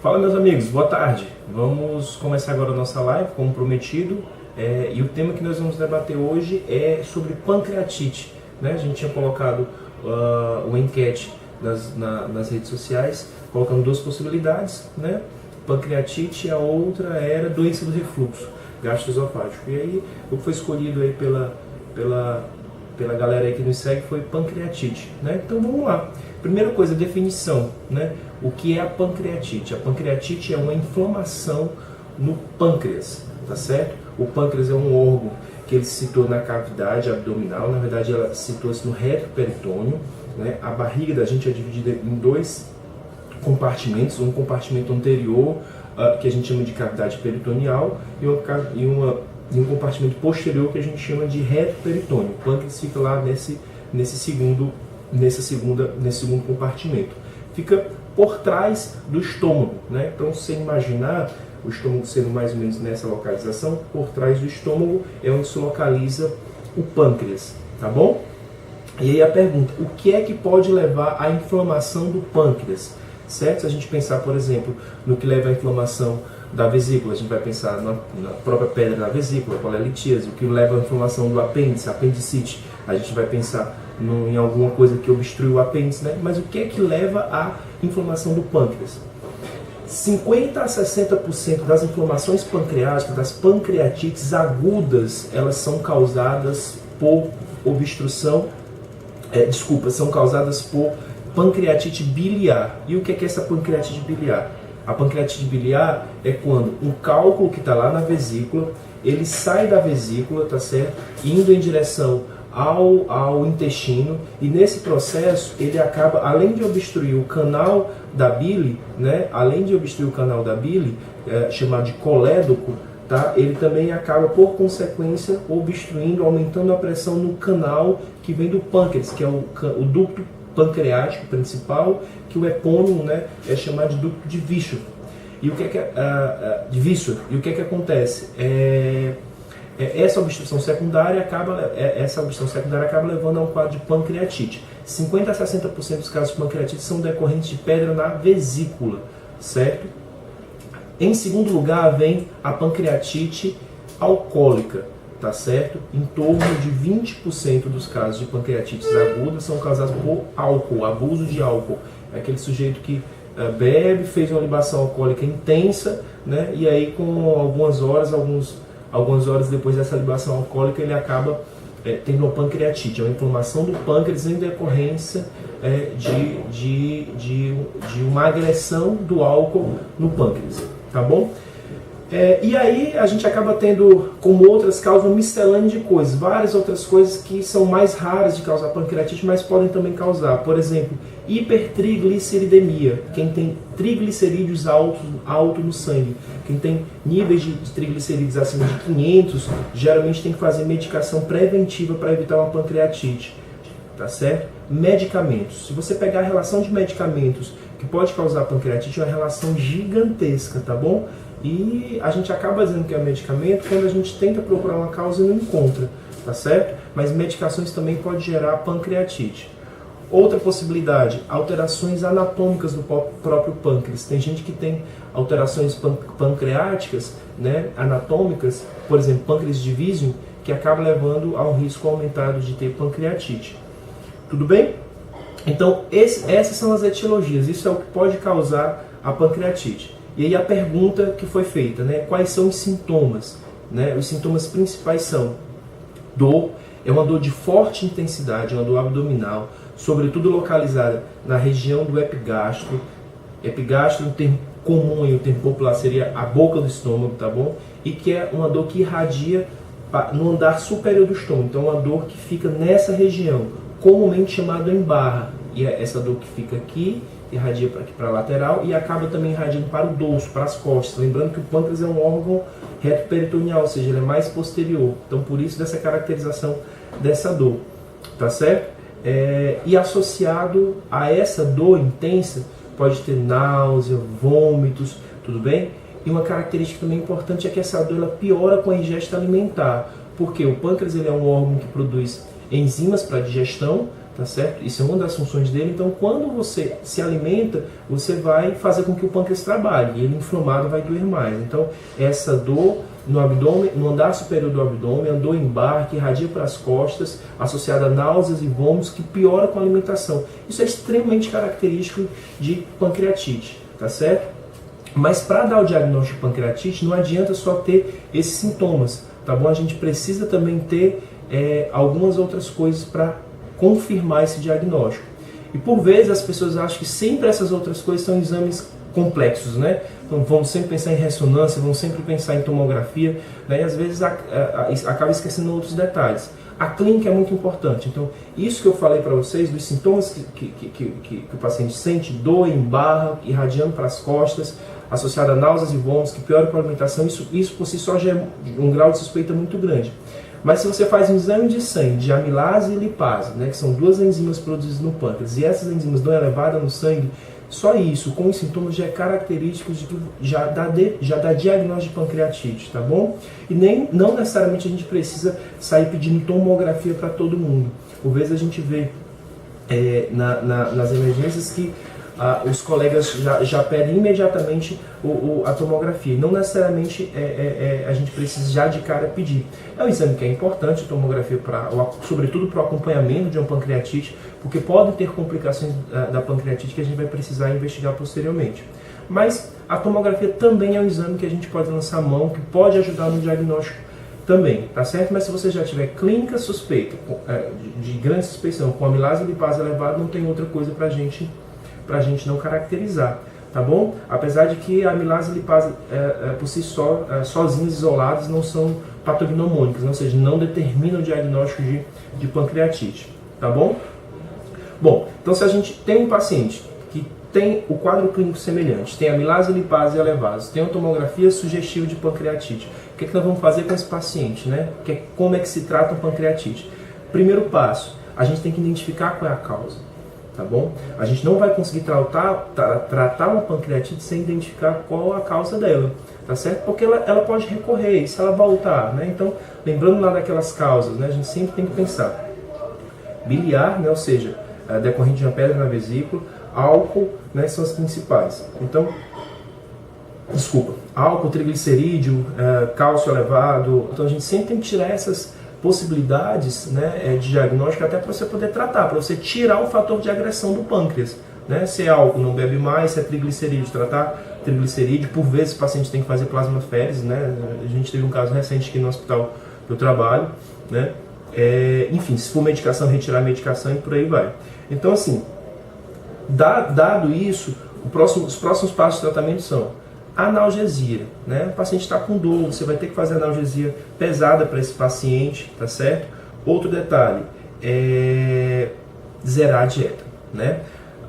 Fala, meus amigos, boa tarde. Vamos começar agora a nossa live, como prometido, e o tema que nós vamos debater hoje é sobre pancreatite, né? A gente tinha colocado uma enquete nas redes sociais, colocando duas possibilidades, né? Pancreatite e a outra era doença do refluxo gastroesofágico. E aí, o que foi escolhido aí pela galera aí que nos segue foi pancreatite, né? Então vamos lá. Primeira coisa, definição, né? O que é a pancreatite? A pancreatite é uma inflamação no pâncreas, tá certo? O pâncreas é um órgão que ele se situa na cavidade abdominal, na verdade ela situa-se no reto peritônio, né? A barriga da gente é dividida em dois compartimentos, um compartimento anterior, que a gente chama de cavidade peritoneal, e um compartimento posterior que a gente chama de reto peritônio. O pâncreas fica lá nesse segundo compartimento. Fica por trás do estômago, né? Então, se você imaginar o estômago sendo mais ou menos nessa localização, por trás do estômago é onde se localiza o pâncreas, tá bom? E aí a pergunta, o que é que pode levar à inflamação do pâncreas? Certo? Se a gente pensar, por exemplo, no que leva à inflamação da vesícula, a gente vai pensar na própria pedra da vesícula, polelitíase, o que leva à inflamação do apêndice, apendicite, a gente vai pensar em alguma coisa que obstrui o apêndice, né? Mas o que é que leva à inflamação do pâncreas? 50 a 60% das inflamações pancreáticas, das pancreatites agudas, elas são causadas por são causadas por pancreatite biliar. E o que é essa pancreatite biliar? A pancreatite biliar é quando um cálculo que está lá na vesícula, ele sai da vesícula, tá certo? Indo em direção ao intestino, e nesse processo ele acaba, além de obstruir o canal da bile, né? Além de obstruir o canal da bile, chamado de colédoco, tá? Ele também acaba, por consequência, obstruindo, aumentando a pressão no canal que vem do pâncreas, que é o ducto pancreático principal, que o epônimo, né, é chamado de ducto de Virchow. E o que é que acontece? Essa obstrução secundária acaba levando a um quadro de pancreatite. 50 a 60% dos casos de pancreatite são decorrentes de pedra na vesícula, certo? Em segundo lugar vem a pancreatite alcoólica, tá certo? Em torno de 20% dos casos de pancreatites agudas são causados por álcool, abuso de álcool. É aquele sujeito que bebe, fez uma libação alcoólica intensa, né? E aí com algumas horas depois dessa libação alcoólica ele tendo uma pancreatite, é uma inflamação do pâncreas em decorrência de uma agressão do álcool no pâncreas, tá bom? E aí a gente acaba tendo, como outras causas, uma miscelânea de coisas, várias outras coisas que são mais raras de causar pancreatite, mas podem também causar. Por exemplo, hipertrigliceridemia, quem tem triglicerídeos alto no sangue, quem tem níveis de triglicerídeos acima de 500, geralmente tem que fazer medicação preventiva para evitar uma pancreatite, tá certo? Medicamentos, se você pegar a relação de medicamentos que pode causar pancreatite, é uma relação gigantesca, tá bom? E a gente acaba dizendo que é medicamento quando a gente tenta procurar uma causa e não encontra, tá certo? Mas medicações também podem gerar pancreatite. Outra possibilidade, alterações anatômicas do próprio pâncreas. Tem gente que tem alterações pancreáticas, né, anatômicas, por exemplo, pâncreas divisum, que acaba levando a um risco aumentado de ter pancreatite. Tudo bem? Então, essas são as etiologias, isso é o que pode causar a pancreatite. E aí a pergunta que foi feita, né? Quais são os sintomas? Né? Os sintomas principais são dor, é uma dor de forte intensidade, uma dor abdominal, sobretudo localizada na região do epigastro. Epigastro, um termo comum e o termo popular seria a boca do estômago, tá bom? E que é uma dor que irradia no andar superior do estômago, então uma dor que fica nessa região, comumente chamada em barra. E é essa dor que fica aqui, irradia para aqui, para a lateral, e acaba também irradiando para o dorso, para as costas. Lembrando que o pâncreas é um órgão reto peritoneal, ou seja, ele é mais posterior. Então, por isso, dessa caracterização dessa dor, tá certo? E associado a essa dor intensa, pode ter náusea, vômitos, tudo bem? E uma característica também importante é que essa dor ela piora com a ingesta alimentar, porque o pâncreas ele é um órgão que produz enzimas para digestão, tá certo? Isso é uma das funções dele. Então, quando você se alimenta, você vai fazer com que o pâncreas trabalhe, e ele inflamado vai doer mais. Então, essa dor no abdômen, no andar superior do abdômen, a dor em barra, que irradia para as costas, associada a náuseas e vômitos, que piora com a alimentação. Isso é extremamente característico de pancreatite, tá certo? Mas para dar o diagnóstico de pancreatite, não adianta só ter esses sintomas, tá bom? A gente precisa também ter algumas outras coisas para confirmar esse diagnóstico. E por vezes as pessoas acham que sempre essas outras coisas são exames complexos, né? Então vamos sempre pensar em ressonância, vamos sempre pensar em tomografia, né? E às vezes acaba esquecendo outros detalhes. A clínica é muito importante. Então, isso que eu falei para vocês, dos sintomas que o paciente sente, dor em barra, irradiando para as costas, associada a náuseas e vômitos, que piora com a alimentação, isso por si só já é um grau de suspeita muito grande. Mas se você faz um exame de sangue de amilase e lipase, né, que são duas enzimas produzidas no pâncreas, e essas enzimas dão elevada no sangue, só isso, com os sintomas, já é característico de que já dá diagnóstico de pancreatite, tá bom? E não necessariamente a gente precisa sair pedindo tomografia para todo mundo. Por vezes a gente vê nas emergências que os colegas já pedem imediatamente a tomografia. Não necessariamente a gente precisa já de cara pedir. É um exame que é importante, a tomografia, sobretudo para o acompanhamento de uma pancreatite, porque podem ter complicações da pancreatite que a gente vai precisar investigar posteriormente. Mas a tomografia também é um exame que a gente pode lançar a mão, que pode ajudar no diagnóstico também, tá certo? Mas se você já tiver clínica suspeita, de grande suspeição, com amilase e lipase elevado, não tem outra coisa para a gente não caracterizar, tá bom? Apesar de que a amilase e lipase por si só, sozinhas, isoladas, não são patognomônicas, ou seja, não determinam o diagnóstico de pancreatite, tá bom? Bom, então se a gente tem um paciente que tem o quadro clínico semelhante, tem amilase e lipase elevados, tem uma tomografia sugestiva de pancreatite, o que nós vamos fazer com esse paciente, né? Como é que se trata uma pancreatite? Primeiro passo, a gente tem que identificar qual é a causa. Tá bom? A gente não vai conseguir tratar uma pancreatite sem identificar qual a causa dela, tá certo? Porque ela pode recorrer, e se ela voltar, né? Então, lembrando lá daquelas causas, né? A gente sempre tem que pensar biliar, né? Ou seja, decorrente de uma pedra na vesícula, álcool, né? São as principais. Então, álcool, triglicerídeo, cálcio elevado. Então, a gente sempre tem que tirar essas possibilidades, né, de diagnóstico, até para você poder tratar, para você tirar o fator de agressão do pâncreas, né? Se é álcool, não bebe mais, se é triglicerídeo, tratar triglicerídeo. Por vezes o paciente tem que fazer plasmaférese, né? A gente teve um caso recente aqui no hospital que eu trabalho, né? Enfim, se for medicação, retirar a medicação e por aí vai. Então, assim, dado isso, os próximos passos de tratamento são analgesia, né? O paciente está com dor, você vai ter que fazer analgesia pesada para esse paciente, tá certo? Outro detalhe, zerar a dieta, né?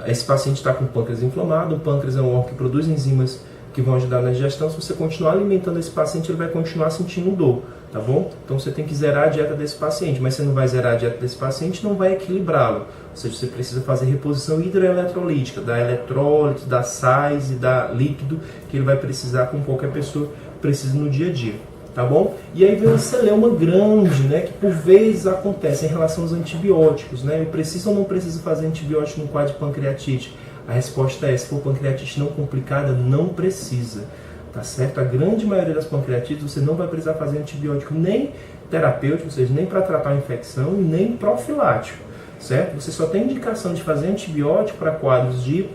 Esse paciente está com o pâncreas inflamado, o pâncreas é um órgão que produz enzimas que vão ajudar na digestão. Se você continuar alimentando esse paciente, ele vai continuar sentindo dor, tá bom? Então você tem que zerar a dieta desse paciente, mas você não vai zerar a dieta desse paciente, não vai equilibrá-lo. Ou seja, você precisa fazer reposição hidroeletrolítica, da eletrólito, da sais e da líquido, que ele vai precisar, como qualquer pessoa precisa no dia a dia, tá bom? E aí vem uma celeuma grande, né, que por vezes acontece em relação aos antibióticos, né? Eu preciso ou não preciso fazer antibiótico no quadro de pancreatite? A resposta é, se for pancreatite não complicada, não precisa, tá certo? A grande maioria das pancreatites você não vai precisar fazer antibiótico nem terapêutico, ou seja, nem para tratar a infecção, nem profilático, certo? Você só tem indicação de fazer antibiótico para quadros de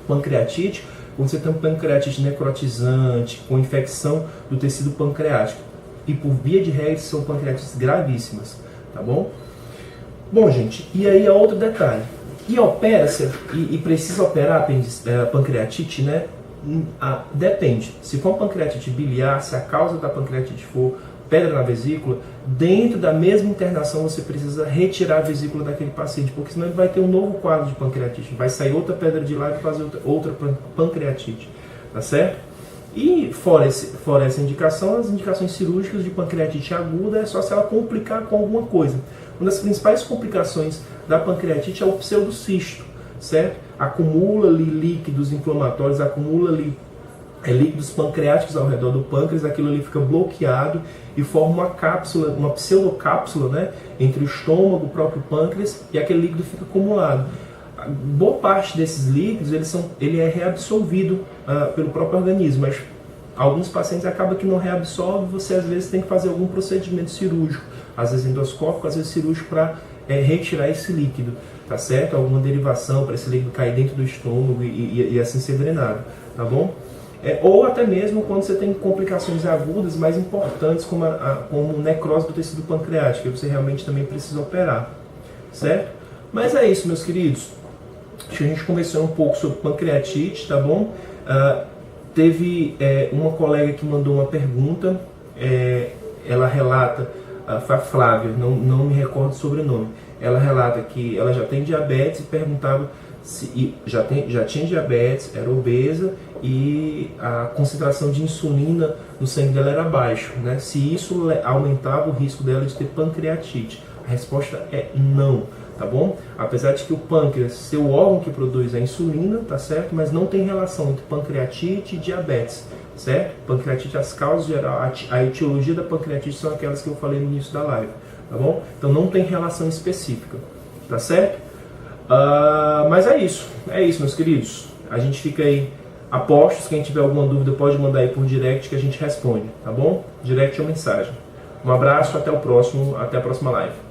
pancreatite quando você tem pancreatite necrotizante, com infecção do tecido pancreático. E por via de regra são pancreatites gravíssimas, tá bom? Bom, gente, e aí é outro detalhe. E opera-se, e precisa operar a pancreatite, né? Depende. Se for pancreatite biliar, se a causa da pancreatite for pedra na vesícula, dentro da mesma internação você precisa retirar a vesícula daquele paciente, porque senão ele vai ter um novo quadro de pancreatite, vai sair outra pedra de lá e fazer outra pancreatite, tá certo? E fora essa indicação, as indicações cirúrgicas de pancreatite aguda é só se ela complicar com alguma coisa. Uma das principais complicações da pancreatite é o pseudocisto, certo? Acumula ali líquidos inflamatórios, acumula ali líquidos pancreáticos ao redor do pâncreas, aquilo ali fica bloqueado e forma uma cápsula, uma pseudocápsula, né, entre o estômago, o próprio pâncreas, e aquele líquido fica acumulado. Boa parte desses líquidos ele é reabsorvido pelo próprio organismo, mas alguns pacientes acabam que não reabsorve, você às vezes tem que fazer algum procedimento cirúrgico, às vezes endoscópico, às vezes cirúrgico, para retirar esse líquido, tá certo? Alguma derivação para esse líquido cair dentro do estômago e assim ser drenado, tá bom? Ou até mesmo quando você tem complicações agudas mais importantes, como necrose do tecido pancreático, que você realmente também precisa operar, certo? Mas é isso, meus queridos. Acho que a gente conversou um pouco sobre pancreatite, tá bom? Teve uma colega que mandou uma pergunta, ela relata, foi a Flávia, não me recordo o sobrenome, ela relata que ela já tem diabetes e perguntava se já tinha diabetes, era obesa e a concentração de insulina no sangue dela era baixo, né? Se isso aumentava o risco dela de ter pancreatite. A resposta é não, tá bom? Apesar de que o pâncreas ser o órgão que produz a insulina, tá certo? Mas não tem relação entre pancreatite e diabetes, certo? Pancreatite, as causas gerais, a etiologia da pancreatite são aquelas que eu falei no início da live, tá bom? Então não tem relação específica, tá certo? Mas é isso, meus queridos. A gente fica aí a postos. Quem tiver alguma dúvida pode mandar aí por direct que a gente responde, tá bom? Direct ou mensagem. Um abraço, até a próxima live.